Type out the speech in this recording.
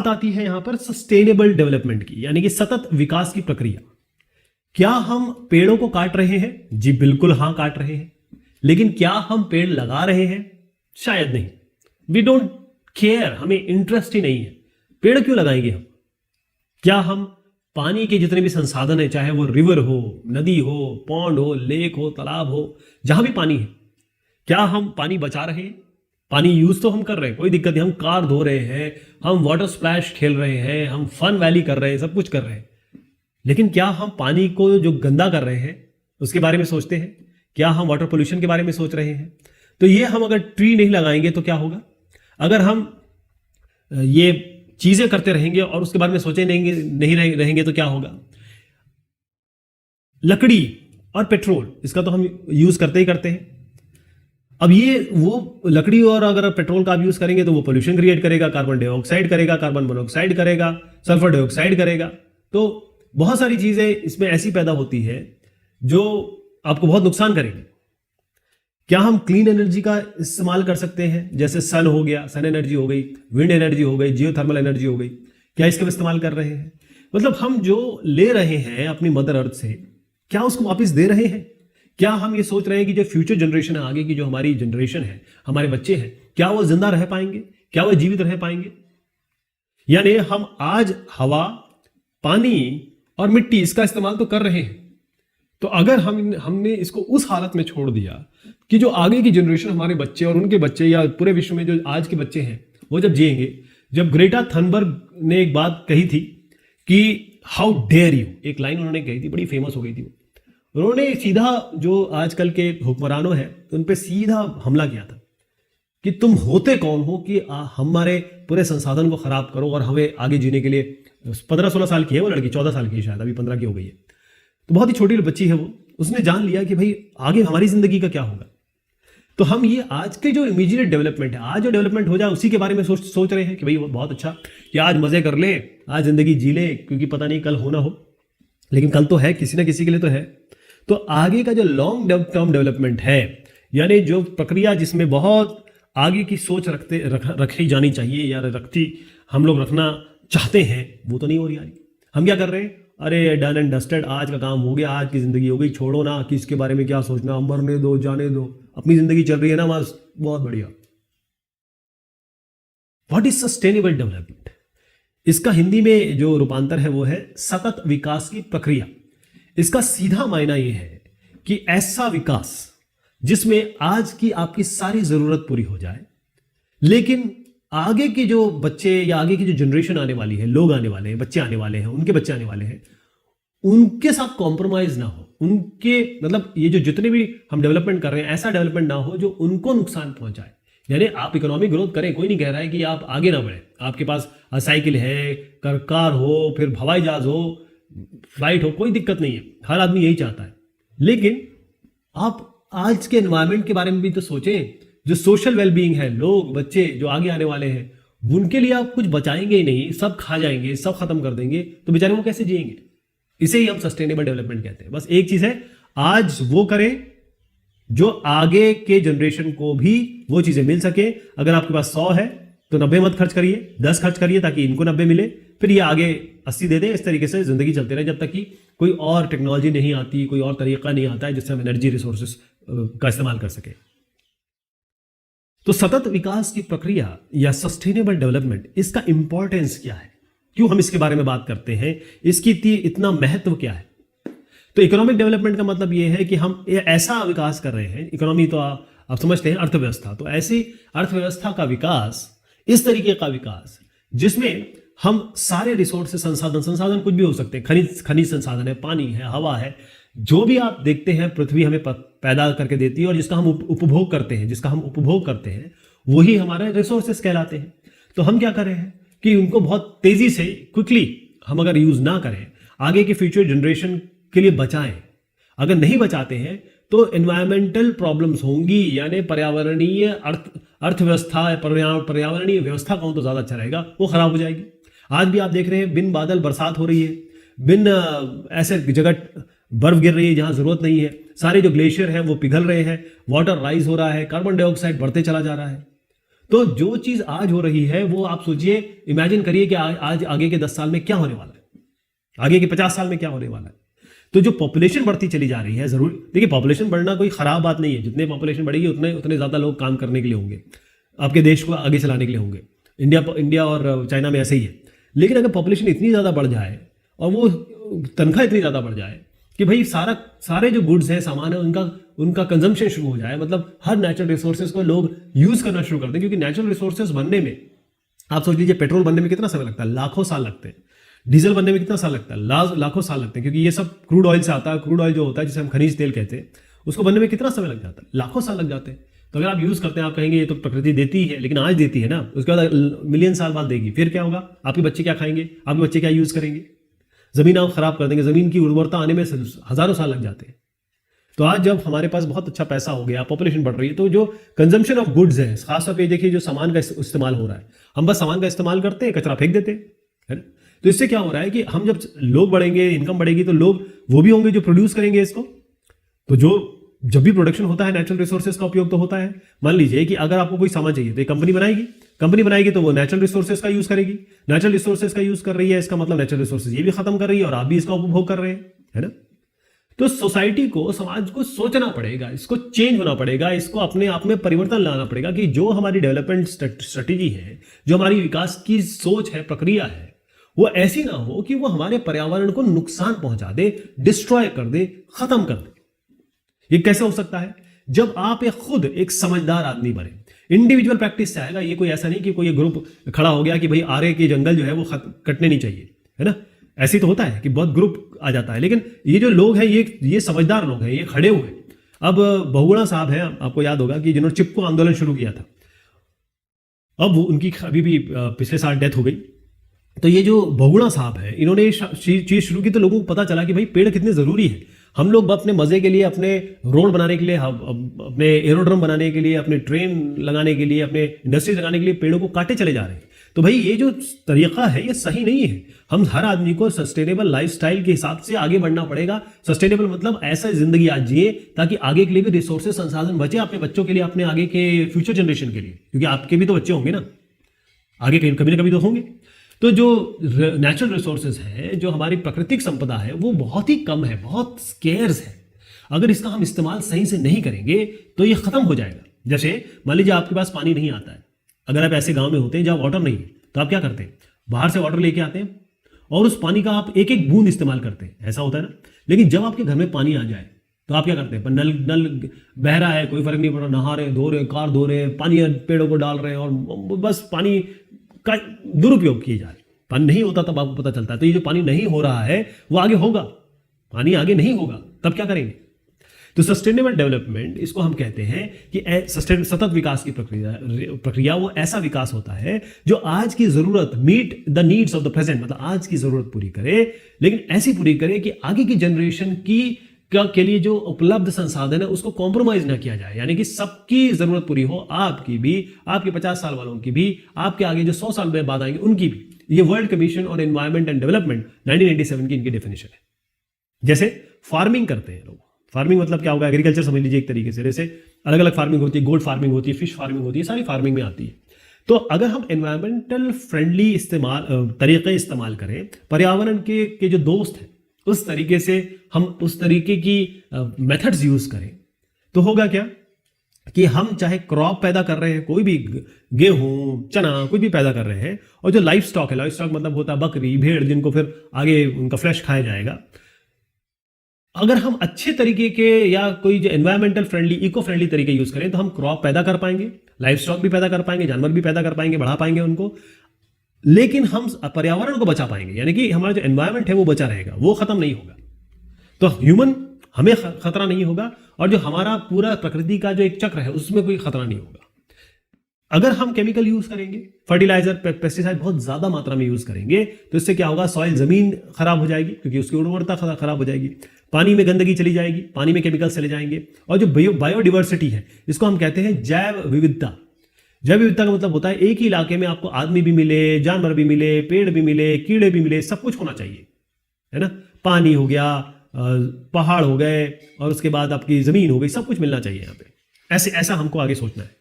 बात आती है यहां पर सस्टेनेबल डेवलपमेंट की, यानी कि सतत विकास की प्रक्रिया। क्या हम पेड़ों को काट रहे हैं? जी बिल्कुल हां, काट रहे हैं। लेकिन क्या हम पेड़ लगा रहे हैं? शायद नहीं। वी डोंट केयर, हमें इंटरेस्ट ही नहीं है। पेड़ क्यों लगाएंगे हम? क्या हम पानी के जितने भी संसाधन है, चाहे वो रिवर हो, नदी हो, पॉन्ड हो, लेक हो, तालाब हो, जहां भी पानी है, क्या हम पानी बचा रहे हैं? पानी यूज तो हम कर रहे हैं, कोई दिक्कत नहीं, हम कार धो रहे हैं, हम वाटर स्प्लैश खेल रहे हैं, हम फन वैली कर रहे हैं, सब कुछ कर रहे हैं। लेकिन क्या हम पानी को जो गंदा कर रहे हैं उसके बारे में सोचते हैं? क्या हम वाटर पोल्यूशन के बारे में सोच रहे हैं? तो ये हम अगर ट्री नहीं लगाएंगे तो क्या होगा? अगर हम ये चीजें करते रहेंगे और उसके बारे में सोचे नहीं रहेंगे तो क्या होगा? लकड़ी और पेट्रोल, इसका तो हम यूज करते ही करते हैं। अब ये वो लकड़ी और अगर पेट्रोल का आप यूज करेंगे तो वो पोल्यूशन क्रिएट करेगा, कार्बन डाइऑक्साइड करेगा, कार्बन मोनोऑक्साइड करेगा, सल्फर डाइऑक्साइड करेगा। तो बहुत सारी चीजें इसमें ऐसी पैदा होती है जो आपको बहुत नुकसान करेगी। क्या हम क्लीन एनर्जी का इस्तेमाल कर सकते हैं? जैसे सन हो गया, सन एनर्जी हो गई, विंड एनर्जी हो गई, जियोथर्मल एनर्जी हो गई, क्या इसका इस्तेमाल कर रहे हैं? मतलब हम जो ले रहे हैं अपनी मदर अर्थ से, क्या उसको वापस दे रहे हैं? क्या हम ये सोच रहे हैं कि जो फ्यूचर जनरेशन है, आगे की जो हमारी जनरेशन है, हमारे बच्चे हैं, क्या वो जिंदा रह पाएंगे? क्या वो जीवित रह पाएंगे? यानी हम आज हवा, पानी और मिट्टी इसका इस्तेमाल तो कर रहे हैं। तो अगर हमने इसको उस हालत में छोड़ दिया कि जो आगे की जनरेशन, हमारे बच्चे और उनके बच्चे या पूरे विश्व में जो आज के बच्चे हैं वो जब जिएंगे, जब ग्रेटा थनबर्ग ने एक बात कही थी कि हाउ डेयर यू, एक लाइन उन्होंने कही थी, बड़ी फेमस हो गई थी। उन्होंने सीधा जो आजकल के हुक्मरानों हैं उन पे सीधा हमला किया था कि तुम होते कौन हो कि हमारे पूरे संसाधन को खराब करो और हमें आगे जीने के लिए। 15-16 साल की है वो लड़की, 14 साल की है शायद, अभी 15 की हो गई है। तो बहुत ही छोटी बच्ची है वो, उसने जान लिया कि भाई आगे हमारी जिंदगी का क्या होगा। तो हम ये आज के जो इमीडिएट डेवलपमेंट है, आज जो डेवलपमेंट हो जाए उसी के बारे में सोच रहे हैं कि भाई वो बहुत अच्छा कि आज मजे कर ले, आज जिंदगी जी ले, क्योंकि पता नहीं कल हो ना हो, लेकिन कल तो है, किसी ना किसी के लिए तो है। तो आगे का जो लॉन्ग टर्म डेवलपमेंट है, यानी जो प्रक्रिया जिसमें बहुत आगे की सोच रखी जानी चाहिए या हम लोग रखना चाहते हैं, वो तो नहीं हो रही। हम क्या कर रहे हैं? अरे डन एंड डस्टेड, आज का काम हो गया, आज की जिंदगी हो गई, छोड़ो ना, कि इसके बारे में क्या सोचना, मरने दो, जाने दो, अपनी जिंदगी चल रही है ना, बस बहुत बढ़िया। What is sustainable development? इसका हिंदी में जो रूपांतर है वो है सतत विकास की प्रक्रिया। इसका सीधा मायना यह है कि ऐसा विकास जिसमें आज की आपकी सारी जरूरत पूरी हो जाए, लेकिन आगे के जो बच्चे या आगे की जो जनरेशन आने वाली है, लोग आने वाले हैं, बच्चे आने वाले हैं, उनके बच्चे आने वाले हैं, उनके साथ कॉम्प्रोमाइज ना हो। उनके मतलब ये जो जितने भी हम डेवलपमेंट कर रहे हैं, ऐसा डेवलपमेंट ना हो जो उनको नुकसान पहुंचाए। यानी आप इकोनॉमिक ग्रोथ करें, कोई नहीं कह रहा है कि आप आगे ना बढ़े, आपके पास साइकिल है, कार हो, फिर हवाई जहाज हो, फ्लाइट हो, कोई दिक्कत नहीं है, हर आदमी यही चाहता है। लेकिन आप आज के एनवायरमेंट के बारे में भी तो सोचें। जो सोशल वेलबींग है, लोग, बच्चे जो आगे आने वाले हैं, उनके लिए आप कुछ बचाएंगे ही नहीं, सब खा जाएंगे, सब खत्म कर देंगे, तो बेचारे वो कैसे जिएंगे? इसे ही हम सस्टेनेबल डेवलपमेंट कहते हैं। बस एक चीज है, आज वो करें जो आगे के जनरेशन को भी वो चीजें मिल सके। अगर आपके पास 100 है तो 90 मत खर्च करिए, 10 खर्च करिए ताकि इनको 90 मिले, फिर ये आगे 80 दे दे। इस तरीके से जिंदगी चलती रहे जब तक कि कोई और टेक्नोलॉजी नहीं आती, कोई और तरीका नहीं आता है जिससे हम एनर्जी रिसोर्सेस का इस्तेमाल कर सके। तो सतत विकास की प्रक्रिया या सस्टेनेबल डेवलपमेंट, इसका इंपॉर्टेंस क्या है? क्यों हम इसके बारे में बात करते हैं? इसकी इतना महत्व क्या है? तो इकोनॉमिक डेवलपमेंट का मतलब यह है कि हम ऐसा विकास कर रहे हैं, इकोनॉमी तो आप समझते हैं अर्थव्यवस्था, तो ऐसी अर्थव्यवस्था का विकास, इस तरीके का विकास जिसमें हम सारे रिसोर्सेस, संसाधन कुछ भी हो सकते हैं, खनिज संसाधन है, पानी है, हवा है, जो भी आप देखते हैं पृथ्वी हमें पैदा करके देती है और जिसका हम उपभोग करते हैं, वही हमारे रिसोर्सेस कहलाते हैं। तो हम क्या कर रहे हैं कि उनको बहुत तेजी से, क्विकली हम अगर यूज ना करें, आगे के फ्यूचर जनरेशन के लिए बचाएं। अगर नहीं बचाते हैं तो एनवायरमेंटल प्रॉब्लम्स होंगी, यानी पर्यावरणीय अर्थव्यवस्था, पर्यावरणीय व्यवस्था कहूं तो ज्यादा अच्छा रहेगा, वो खराब हो जाएगी। आज भी आप देख रहे हैं बिन बादल बरसात हो रही है, बिन ऐसे जगह बर्फ गिर रही है जहां जरूरत नहीं है, सारे जो ग्लेशियर हैं वो पिघल रहे हैं, वाटर राइज हो रहा है, कार्बन डाइऑक्साइड बढ़ते चला जा रहा है। तो जो चीज आज हो रही है वो आप सोचिए, इमेजिन करिए कि आज आगे के 10 साल में क्या होने वाला है, आगे के 50 साल में क्या होने वाला है। तो जो पॉपुलेशन बढ़ती चली जा रही है, जरूर देखिए पॉपुलेशन बढ़ना कोई खराब बात नहीं है, जितने पॉपुलेशन बढ़ेगी उतने उतने ज्यादा लोग काम करने के लिए होंगे, आपके देश को आगे चलाने के लिए होंगे। इंडिया और चाइना में ऐसे ही है। लेकिन अगर पॉपुलेशन इतनी ज़्यादा बढ़ जाए और वो तनख्वाह इतनी ज़्यादा बढ़ जाए कि भाई सारे जो गुड्स हैं, सामान है, उनका कंजम्पशन शुरू हो जाए, मतलब हर नेचुरल रिसोर्सेज को लोग यूज़ करना शुरू कर दें। क्योंकि नेचुरल रिसोर्सेज बनने में आप सोच लीजिए, पेट्रोल बनने में कितना समय लगता है, लाखों साल लगते हैं। डीजल बनने में कितना साल लगता है, लाखों साल लगते हैं, क्योंकि ये सब क्रूड ऑयल से आता है। क्रूड ऑयल जो होता है जिसे हम खनिज तेल कहते हैं, उसको बनने में कितना समय लग जाता है, लाखों साल लग जाते हैं। तो अगर आप यूज़ करते हैं, आप कहेंगे ये तो प्रकृति देती है, लेकिन आज देती है ना, उसके बाद मिलियन साल बाद देगी, फिर क्या होगा, आपके बच्चे क्या खाएंगे, आपके बच्चे क्या यूज़ करेंगे, ज़मीन आप खराब कर देंगे, ज़मीन की उर्वरता आने में हज़ारों साल लग जाते हैं। तो आज जब हमारे पास बहुत अच्छा पैसा हो गया, पॉपुलेशन बढ़ रही है, तो जो कंजम्पशन ऑफ गुड्स है, खासतौर पर देखिए जो सामान का इस्तेमाल हो रहा है, हम बस सामान का इस्तेमाल करते हैं, कचरा फेंक देते हैं, है ना। तो इससे क्या हो रहा है कि हम जब लोग बढ़ेंगे, इनकम बढ़ेगी, तो लोग वो भी होंगे जो प्रोड्यूस करेंगे इसको। तो जब भी प्रोडक्शन होता है, नेचुरल रिसोर्सेज का उपयोग तो होता है। मान लीजिए कि अगर आपको कोई सामान चाहिए तो एक कंपनी बनाएगी तो वो नेचुरल रिसोर्सेज का यूज करेगी। नेचुरल रिसोर्सेज का यूज कर रही है, इसका मतलब नेचुरल रिसोर्सेज ये भी खत्म कर रही है और आप भी इसका उपभोग कर रहे हैं, है ना। तो सोसाइटी को, समाज को सोचना पड़ेगा, इसको चेंज होना पड़ेगा, इसको अपने आप में परिवर्तन लाना पड़ेगा कि जो हमारी डेवलपमेंट स्ट्रेटेजी है, जो हमारी विकास की सोच है, प्रक्रिया है, वो ऐसी ना हो कि वो हमारे पर्यावरण को नुकसान पहुंचा दे, डिस्ट्रॉय कर दे, खत्म कर दे। ये कैसे हो सकता है, जब आप खुद एक समझदार आदमी बने। इंडिविजुअल प्रैक्टिस से आएगा ये, कोई ऐसा नहीं कि कोई ग्रुप खड़ा हो गया कि भाई आरे के जंगल जो है वो कटने नहीं चाहिए, है ना। ऐसे तो होता है कि बहुत ग्रुप आ जाता है, लेकिन ये जो लोग हैं, ये समझदार लोग हैं, ये खड़े हुए। अब बहुगुणा साहब हैं, आपको याद होगा कि जिन्होंने चिपको आंदोलन शुरू किया था, अब उनकी अभी भी पिछले साल डेथ हो गई। तो ये जो बहुगुणा साहब हैं, इन्होंने ये चीज शुरू की, तो लोगों को पता चला कि भाई पेड़ कितने जरूरी है। हम लोग अपने मजे के लिए, अपने रोड बनाने के लिए, अपने एरोड्रम बनाने के लिए, अपने ट्रेन लगाने के लिए, अपने इंडस्ट्री लगाने के लिए पेड़ों को काटे चले जा रहे हैं। तो भाई ये जो तरीका है ये सही नहीं है। हम हर आदमी को सस्टेनेबल लाइफस्टाइल के हिसाब से आगे बढ़ना पड़ेगा। सस्टेनेबल मतलब ऐसा जिंदगी आज जिए ताकि आगे के लिए भी रिसोर्सेज, संसाधन बचे, अपने बच्चों के लिए, अपने आगे के फ्यूचर जनरेशन के लिए, क्योंकि आपके भी तो बच्चे होंगे ना, आगे कभी ना कभी तो होंगे। तो जो नेचुरल रिसोर्सेज है, जो हमारी प्राकृतिक संपदा है, वो बहुत ही कम है, बहुत स्केर्स है। अगर इसका हम इस्तेमाल सही से नहीं करेंगे तो ये खत्म हो जाएगा। जैसे मान लीजिए आपके पास पानी नहीं आता है, अगर आप ऐसे गांव में होते हैं जहाँ वाटर नहीं है, तो आप क्या करते हैं, बाहर से वाटर लेके आते हैं और उस पानी का आप एक एक बूंद इस्तेमाल करते हैं, ऐसा होता है ना। लेकिन जब आपके घर में पानी आ जाए तो आप क्या करते हैं, नल बह रहा है, कोई फर्क नहीं पड़ रहा, नहा रहे, धो रहे, कार धो रहे, पानी पेड़ों को डाल रहे हैं और बस पानी का दुरुपयोग किए जा रहे। पानी नहीं होता तब आपको पता चलता है। तो ये जो पानी नहीं हो रहा है वो आगे होगा, पानी आगे नहीं होगा, तब क्या करेंगे। तो सस्टेनेबल डेवलपमेंट, इसको हम कहते हैं कि सतत विकास की प्रक्रिया वो ऐसा विकास होता है जो आज की जरूरत, meet the needs of the present, मतलब आज की जरूरत पूरी करे, लेकिन ऐसी पूरी करे कि आगे की जनरेशन के लिए जो उपलब्ध संसाधन है उसको कॉम्प्रोमाइज ना किया जाए। यानी कि सबकी जरूरत पूरी हो, आपकी भी, आपके 50 साल वालों की भी, आपके आगे जो 100 साल में बाद आएंगे उनकी भी। ये world commission on environment and development 1997 की इनकी डेफिनेशन है। जैसे फार्मिंग करते हैं लोग, फार्मिंग मतलब क्या होगा, एग्रीकल्चर समझ लीजिए एक तरीके से। जैसे अलग अलग फार्मिंग होती है, गोल्ड फार्मिंग होती है, फिश फार्मिंग होती है, सारी फार्मिंग में आती है। तो अगर हम एनवायरमेंटल फ्रेंडली तरीके इस्तेमाल करें, पर्यावरण के जो दोस्त हैं उस तरीके से हम उस तरीके की मेथड्स यूज करें, तो होगा क्या कि हम चाहे क्रॉप पैदा कर रहे हैं, कोई भी गेहूं, चना, कुछ भी पैदा कर रहे हैं, और जो लाइफ स्टॉक है, लाइफ स्टॉक मतलब होता है बकरी, भेड़, जिनको फिर आगे उनका फ्लैश खाया जाएगा। अगर हम अच्छे तरीके के या कोई जो एनवायरमेंटल फ्रेंडली, इको फ्रेंडली तरीके यूज करें तो हम क्रॉप पैदा कर पाएंगे, लाइफ स्टॉक भी पैदा कर पाएंगे, जानवर भी पैदा कर पाएंगे, बढ़ा पाएंगे उनको, लेकिन हम पर्यावरण को बचा पाएंगे। यानी कि हमारा जो एनवायरमेंट है वो बचा रहेगा, वो खत्म नहीं होगा। तो ह्यूमन हमें खतरा नहीं होगा, और जो हमारा पूरा प्रकृति का जो एक चक्र है उसमें कोई खतरा नहीं होगा। अगर हम केमिकल यूज करेंगे, फर्टिलाइजर, पेस्टिसाइड बहुत ज्यादा मात्रा में यूज करेंगे, तो इससे क्या होगा, सॉइल, जमीन खराब हो जाएगी क्योंकि उसकी उर्वरता खराब हो जाएगी, पानी में गंदगी चली जाएगी, पानी में केमिकल्स चले जाएंगे, और जो बायोडिवर्सिटी है, इसको हम कहते हैं जैव विविधता। जैव विविधता का मतलब होता है एक ही इलाके में आपको आदमी भी मिले, जानवर भी मिले, पेड़ भी मिले, कीड़े भी मिले, सब कुछ होना चाहिए, है ना। पानी हो गया, पहाड़ हो गए, और उसके बाद आपकी जमीन हो गई, सब कुछ मिलना चाहिए यहाँ पे। ऐसा हमको आगे सोचना है।